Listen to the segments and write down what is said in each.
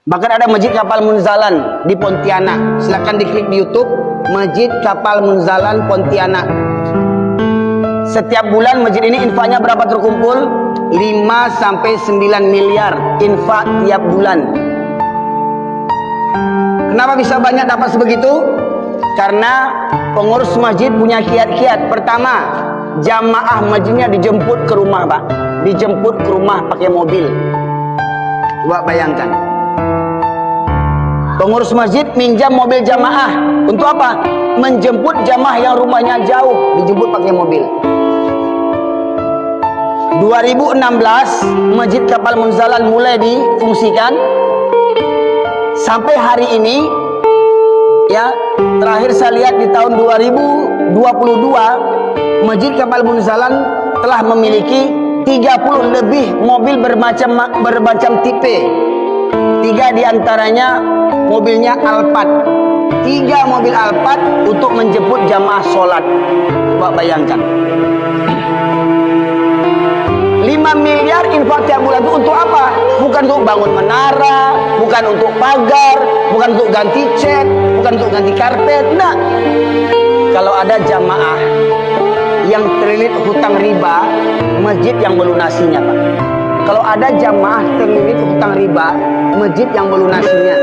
Bahkan ada Masjid Kapal Munzalan di Pontianak. Silahkan diklik di YouTube, Masjid Kapal Munzalan Pontianak. Setiap bulan masjid ini infaknya berapa terkumpul? 5 sampai 9 miliar infak tiap bulan. Kenapa bisa banyak dapat sebegitu? Karena pengurus masjid punya kiat-kiat. Pertama, jamaah masjidnya dijemput ke rumah, Pak. Dijemput ke rumah pakai mobil. Coba bayangkan. Pengurus masjid minjam mobil jamaah. Untuk apa? Menjemput jamaah yang rumahnya jauh, dijemput pakai mobil. 2016 Masjid Kapal Munzalan mulai difungsikan. Sampai hari ini, ya, terakhir saya lihat di tahun 2022, Masjid Kapal Munzalan telah memiliki 30 lebih mobil bermacam tipe. 3 diantaranya mobilnya Alphard. 3 mobil Alphard untuk menjemput jamaah sholat. Coba bayangkan. 5 miliar infak tiap bulan itu untuk apa? Bukan untuk bangun menara, bukan untuk pagar, bukan untuk ganti cat, bukan untuk ganti karpet. Nah, kalau ada jamaah yang terlilit hutang riba, masjid yang melunasinya, Pak. Kalau ada jamaah terlilit hutang riba, masjid yang melunasinya.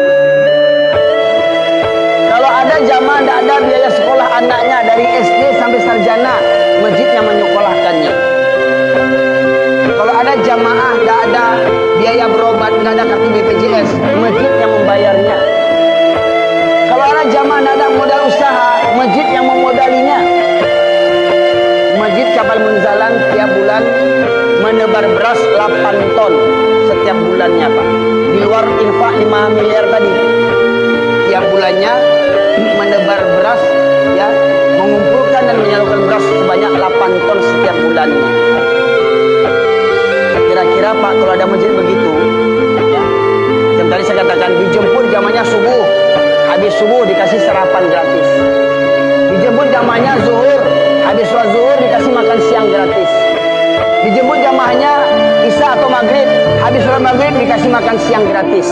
Kalau ada jamaah tidak ada biaya sekolah anaknya dari SD sampai sarjana, masjid yang menyekolahkannya. Kalau ada jamaah tidak ada biaya berobat, tidak ada kartu BPJS, masjid yang membayarnya. Kalau ada jamaah tidak ada modal usaha, masjid yang memodalinya. Masjid Kapal Munzalan tiap bulan menebar beras 8 ton setiap bulannya, Pak. Di luar infak 5 miliar tadi, tiap bulannya menebar beras, ya, mengumpulkan dan menyalurkan beras sebanyak 8 ton setiap bulannya. Kira-kira, Pak, kalau ada masjid begitu, ya, yang tadi saya katakan, dijemput jamanya subuh, habis subuh dikasih sarapan gratis. Dijemput jamanya zuhur, habis sholat zuhur dikasih makan siang gratis. Dijemput jamaahnya isya atau maghrib, habis sholat maghrib dikasih makan siang gratis.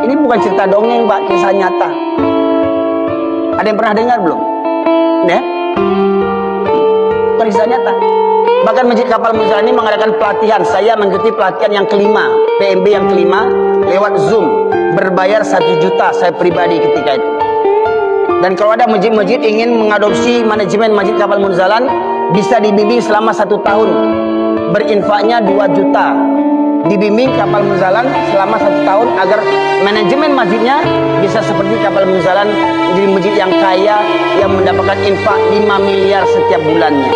Ini bukan cerita dongeng, Pak, kisah nyata. Ada yang pernah dengar belum? Ya? Bukan kisah nyata. Bahkan Masjid Kapal Munzalan ini mengadakan pelatihan. Saya mengikuti pelatihan yang kelima, PMB yang kelima, lewat Zoom. Berbayar 1 juta saya pribadi ketika itu. Dan kalau ada masjid-masjid ingin mengadopsi manajemen Masjid Kapal Munzalan, bisa dibimbing selama 1 tahun. Berinfaknya 2 juta. Dibimbing Kapal Munzalan selama 1 tahun agar manajemen masjidnya bisa seperti Kapal Munzalan, menjadi masjid yang kaya, yang mendapatkan infak 5 miliar setiap bulannya.